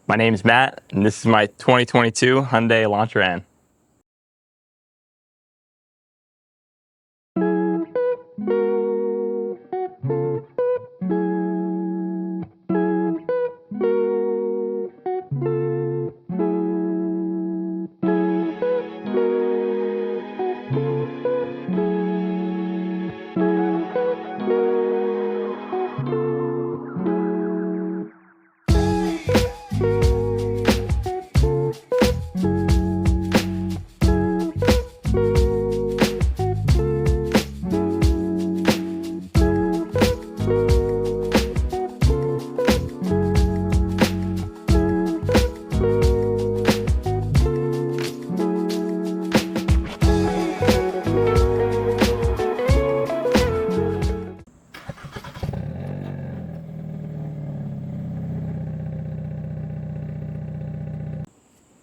My name's Matt, and this is my 2022 Hyundai Elantra N.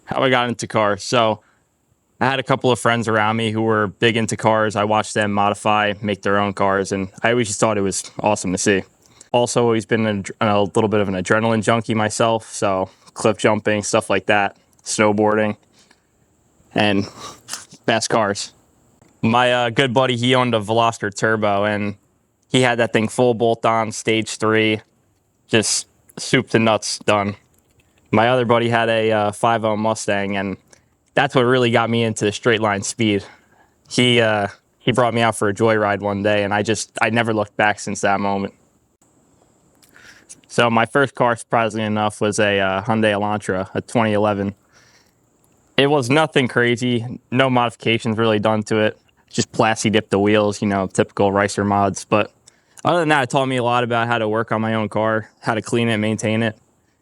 How I got into cars. So I had a couple of friends around me who were big into cars. I watched them modify, make their own cars, and I always just thought it was awesome to see. Also, always been a little bit of an adrenaline junkie myself, so cliff jumping, stuff like that, snowboarding, and fast cars. My good buddy, he owned a Veloster Turbo, and he had that thing full bolt-on, stage 3, just soup to nuts done. My other buddy had a 5.0 Mustang, and that's what really got me into straight line speed. He brought me out for a joyride one day, and I never looked back since that moment. So my first car, surprisingly enough, was a Hyundai Elantra, a 2011. It was nothing crazy, no modifications really done to it. Just plasti dipped the wheels, typical Ricer mods. But other than that, it taught me a lot about how to work on my own car, how to clean it, maintain it.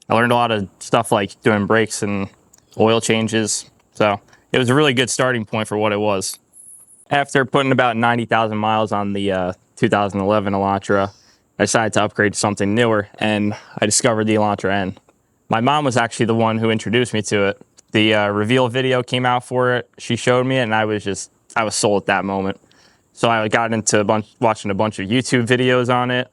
I learned a lot of stuff like doing brakes and oil changes. So it was a really good starting point for what it was. After putting about 90,000 miles on the 2011 Elantra, I decided to upgrade to something newer, and I discovered the Elantra N. My mom was actually the one who introduced me to it. The reveal video came out for it. She showed me it, and I was sold at that moment. So I got into watching a bunch of YouTube videos on it.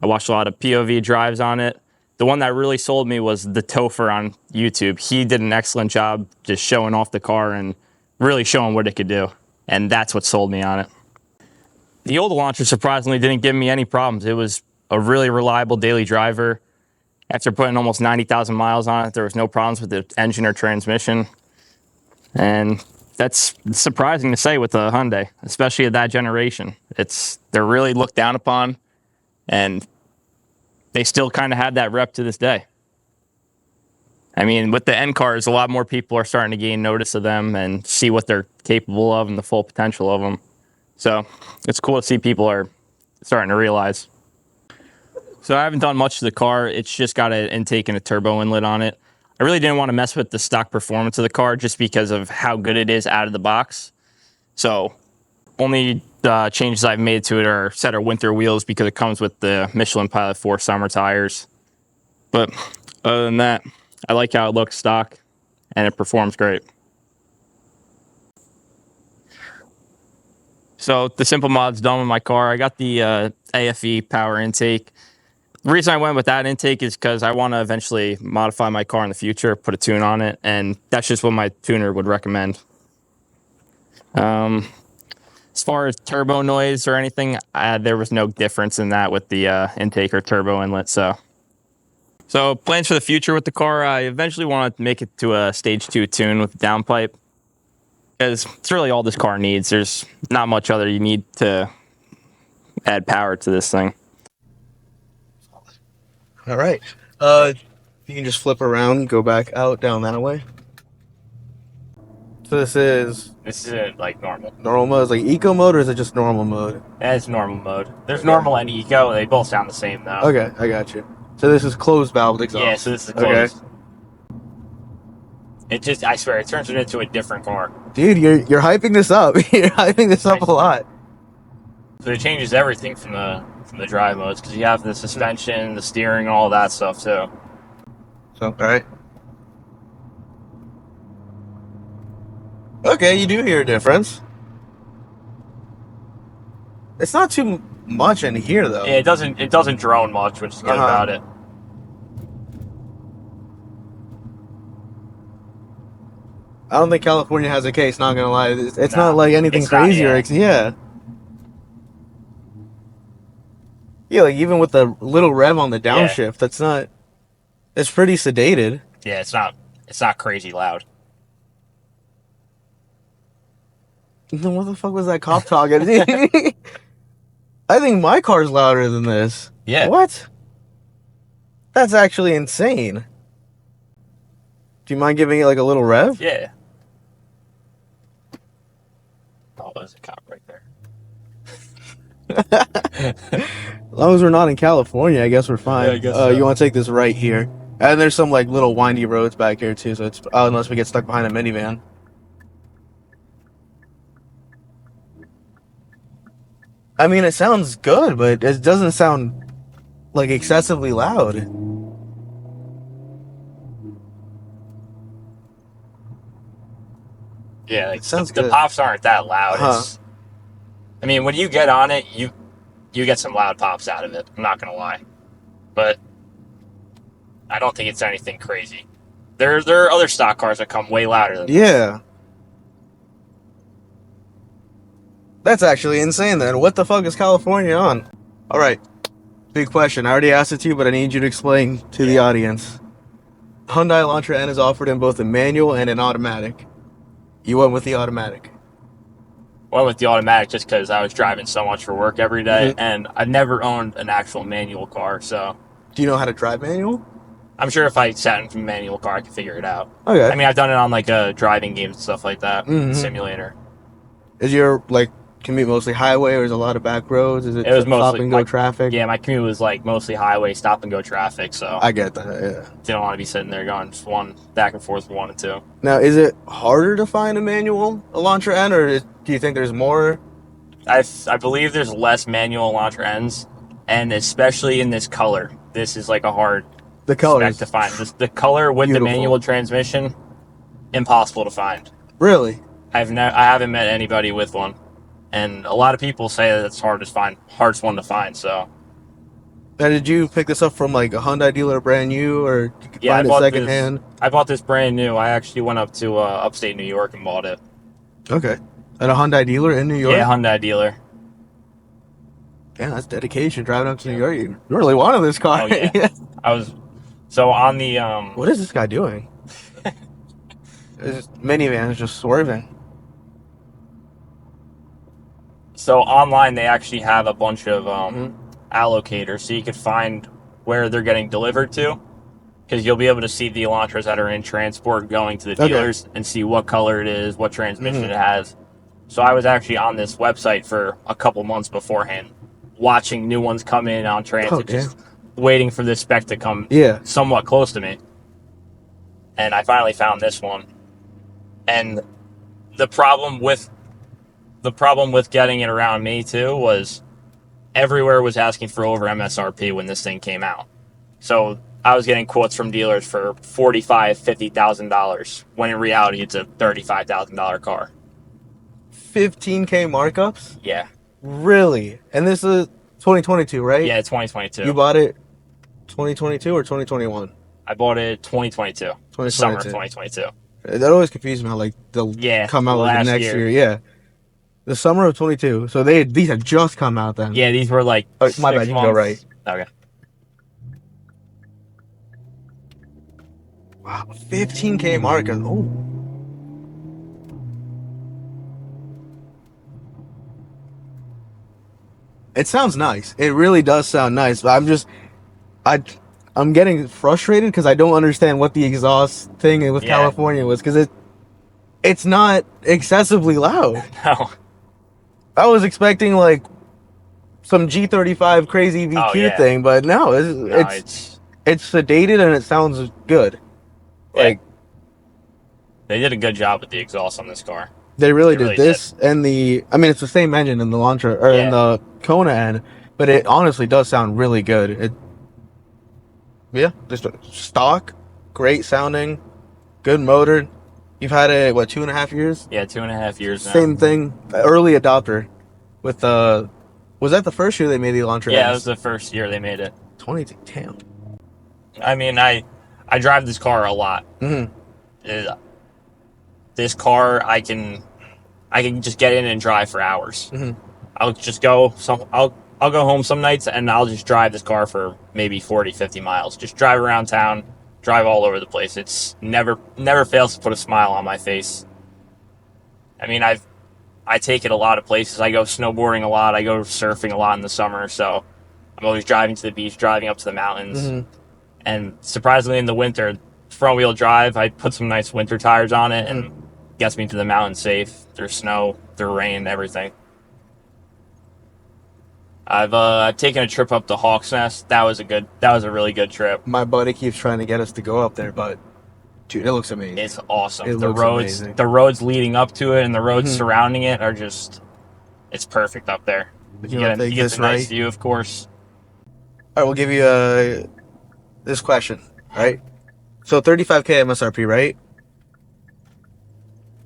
I watched a lot of POV drives on it. The one that really sold me was the Topher on YouTube. He did an excellent job just showing off the car and really showing what it could do. And that's what sold me on it. The old Elantra surprisingly didn't give me any problems. It was a really reliable daily driver. After putting almost 90,000 miles on it, there was no problems with the engine or transmission. And that's surprising to say with a Hyundai, especially at that generation. They're really looked down upon, and they still kind of had that rep to this day. I mean, with the N cars, a lot more people are starting to gain notice of them and see what they're capable of and the full potential of them. So it's cool to see people are starting to realize. So I haven't done much to the car. It's just got an intake and a turbo inlet on it. I really didn't want to mess with the stock performance of the car just because of how good it is out of the box. So only changes I've made to it are set our winter wheels because it comes with the Michelin Pilot 4 summer tires. But other than that, I like how it looks stock, and it performs great. So the simple mod's done with my car. I got the AFE power intake. The reason I went with that intake is because I want to eventually modify my car in the future, put a tune on it, and that's just what my tuner would recommend. As far as turbo noise or anything, there was no difference in that with the intake or turbo inlet. So plans for the future with the car, I eventually want to make it to a stage 2 tune with the downpipe, because it's really all this car needs. There's not much other you need to add power to this thing. All right. You can just flip around, go back out, down that way. So this is like normal. normal mode. Is it like eco mode, or is it just normal mode? It's normal mode. There's normal and eco. They both sound the same though. Okay, I got you. So this is closed valve exhaust. Yeah, so this is closed. Okay. I swear, it turns it into a different car. Dude, you're hyping this up. You're hyping this up a lot. So it changes everything from the drive modes, because you have the suspension, the steering, all that stuff too. So, all right. Okay, you do hear a difference. It's not too much in here though. Yeah, it doesn't drone much, which is good about it. I don't think California has a case. Not gonna lie, it's not No, like anything it's not. crazy or Yeah, yeah. Yeah, like even with the little rev on the yeah, downshift, that's not. It's pretty sedated. yeah. It's not. It's not crazy loud. Then what the fuck was that cop talking? I think my car's louder than this. Yeah, What? That's actually insane. Do you mind giving it like a little rev? yeah. Oh, there's a cop right there. As long as we're not in California, I guess we're fine. Yeah, I guess so. You want to take this right here, and there's some like little windy roads back here too. So it's unless we get stuck behind a minivan. I mean, it sounds good, but it doesn't sound like excessively loud. Yeah, like It sounds the good. pops aren't that loud. Huh. I mean, when you get on it, you get some loud pops out of it. I'm not gonna lie, but I don't think it's anything crazy. There are other stock cars that come way louder than this. Yeah. That's actually insane then. What the fuck is California on? Alright. Big question. I already asked it to you, but I need you to explain to the audience. Hyundai Elantra N is offered in both a manual and an automatic. You went with the automatic. Went with the automatic just because I was driving so much for work every day, Mhm. and I never owned an actual manual car. So Do you know how to drive manual? I'm sure if I sat in a manual car, I could figure it out. Okay. I mean, I've done it on like driving games and stuff like that, Mhm. simulator. Is your like commute mostly highway or is a lot of back roads? Is it, It was stop mostly and go traffic? Yeah, my commute was like mostly highway, stop and go traffic. So I get that, yeah. didn't want to be sitting there going just one back and forth from 1 and 2. Now, is it harder to find a manual Elantra N, or do you think there's more? I believe there's less manual Elantra N's, and especially in this color, this is like a hard The colors. spec to find. The color with Beautiful. the manual transmission, impossible to find. Really? I haven't met anybody with one, and a lot of people say that it's hardest one to find. So Now, did you pick this up from like a Hyundai dealer brand new, or you could yeah, find it secondhand? I bought this brand new. I actually went up to upstate New York and bought it. Okay. At a Hyundai dealer in New York? Yeah, Hyundai dealer. Damn, that's dedication. Driving up to New York. You really wanted this car. Oh yeah. I was so on the What is this guy doing? This minivan is just swerving. So online they actually have a bunch of Mhm. allocators, so you could find where they're getting delivered to, because you'll be able to see the Elantras that are in transport going to the Okay. dealers and see what color it is, what transmission Mhm. it has. So I was actually on this website for a couple months beforehand, watching new ones come in on transit, Okay. just waiting for this spec to come Yeah. somewhat close to me. And I finally found this one. And the problem with getting it around me too was everywhere was asking for over MSRP when this thing came out. So I was getting quotes from dealers for $45,000-$50,000 when in reality it's a $35,000 car. 15K markups? Yeah, Really? And this is 2022, right? yeah, 2022. You bought it 2022 or 2021? I bought it 2022, the summer of 2022. 2022. That always confuses me how like they'll Yeah, come out like the last next year. year. Yeah. The summer of 22. So these had just come out then. Yeah, these were like Oh, my 6 bad, you can go months. right. Okay. Wow, 15K markup. Oh. It sounds nice. It really does sound nice. But I'm getting frustrated because I don't understand what the exhaust thing with Yeah. California was, because it's not excessively loud. No. I was expecting like some G35 crazy VQ Oh, yeah. thing, but no, No, it's sedated and it sounds good. Yeah. Like They did a good job with the exhaust on this car. they really They did. really This and I mean, it's the same engine in the Elantra or in Yeah. the Kona N, but it honestly does sound really good. Yeah, just a stock, great sounding, good motor. You've had it what 2.5 years? Yeah, 2.5 years now. Same thing, early adopter. With the was that the first year they made the Elantra? Yeah, it Ns? was the first year they made it. 20. Damn. I mean, I drive this car a lot. Mm-hmm. this car I can just get in and drive for hours. Mhm. I'll go home some nights and I'll just drive this car for maybe 40, 50 miles. Just drive around town, drive all over the place. It's never fails to put a smile on my face. I mean, I take it a lot of places. I go snowboarding a lot. I go surfing a lot in the summer. So I'm always driving to the beach, driving up to the mountains. Mhm. And surprisingly, in the winter, front wheel drive, I put some nice winter tires on it and gets me to the mountain safe through snow, through rain, everything. I've taken a trip up to Hawks Nest. That was a really good trip. My buddy keeps trying to get us to go up there, but dude, it looks amazing. It's awesome. It looks amazing. The roads leading up to it and the roads Mhm. surrounding it are just, it's perfect up there. You don't think You get this the nice right? view, of course. All right, we'll give you this question, right? So 35K MSRP, right?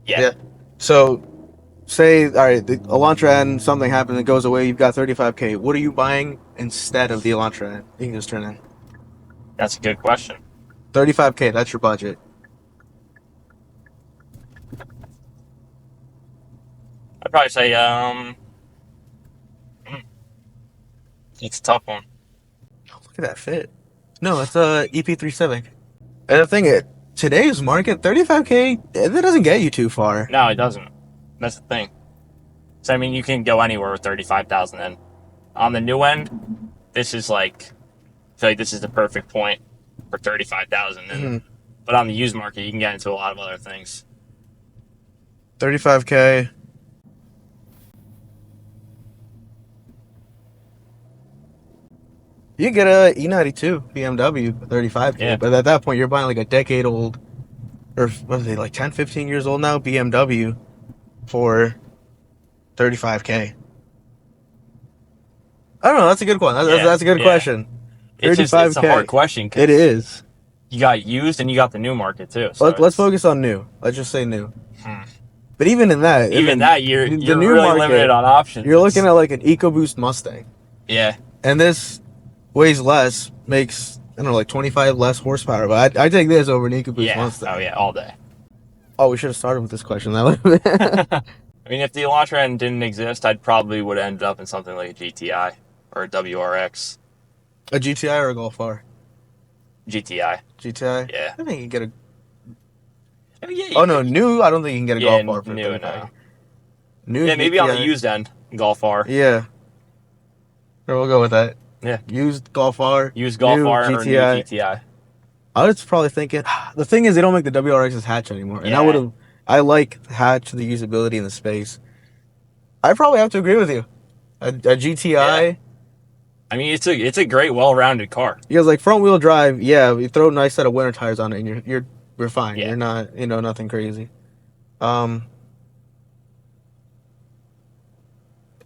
Yeah. So say, all right, the Elantra N, something happens, it goes away, you've got 35K. What are you buying instead of the Elantra N? You can just turn in. That's a good question. 35K, that's your budget. I'd probably say, it's a tough one. Look at that fit. No, it's a EP3 Civic. And the thing is, today's market, 35K, that doesn't get you too far. No, it doesn't. That's the thing. So, I mean, you can go anywhere with 35,000 in. On the new end, this is like, I feel like this is the perfect point for 35,000. Mhm. But on the used market, you can get into a lot of other things. 35K. You can get a E92 BMW 35K, Yeah. but at that point you're buying like a decade old, or what is it, like 10, 15 years old now, BMW for 35K. I don't know. That's a good one. That's a good question. It's a hard question. 'Cause It is. You got used and you got the new market too. So Let's focus on new. Let's just say new. Hmm. But even in that, Even that, you're the really new market, limited on options. You're looking at like an EcoBoost Mustang, Yeah. and this weighs less, makes, I don't know, like 25 less horsepower. But I take this over an EcoBoost Yeah. Mustang. Oh yeah, all day. Oh, we should have started with this question. I mean, if the Elantra N didn't exist, I'd probably would have ended up in something like a GTI or a WRX. A GTI or a Golf R? GTI. GTI? Yeah. I think you can get a. I mean, yeah. Oh no, new. I don't think you can get a Yeah, Golf R for new 35. now. New. Yeah, maybe on the GTI. used end, Golf R. Yeah. Sure, we'll go with that. Yeah. Used Golf R. Used Golf new R or new GTI. I was probably thinking. The thing is, they don't make the WRX's hatch anymore, and Yeah. I would have. I like the hatch, the usability, and the space. I probably have to agree with you. A GTI. Yeah. I mean, it's a great, well-rounded car. Because like front wheel drive, yeah, you throw a nice set of winter tires on it, and you're fine. Yeah. You're not, nothing crazy.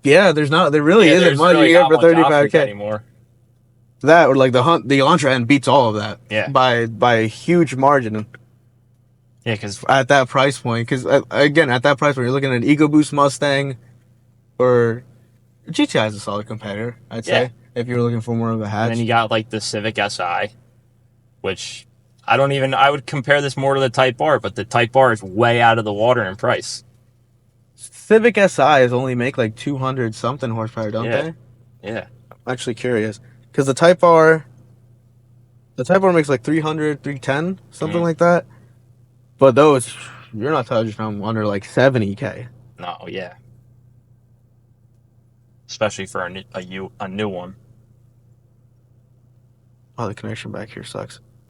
Yeah, there really isn't there's much really you get not for much options 35K. anymore. That or like the Elantra N beats all of that. Yeah. By a huge margin. Yeah, because At that price point, because again, at that price point, you're looking at an EcoBoost Mustang, or GTI is a solid competitor, I'd say. Yeah. If you're looking for more of a hatch. and then you got like the Civic Si, which I would compare this more to the Type R, but the Type R is way out of the water in price. Civic SIs only make like 200 something horsepower, don't Yeah. they? Yeah. I'm actually curious. Because the Type R makes like 300, 310, something like that. But those, you're not touching them under like 70K. No, yeah. Especially for a new one. Oh, the connection back here sucks.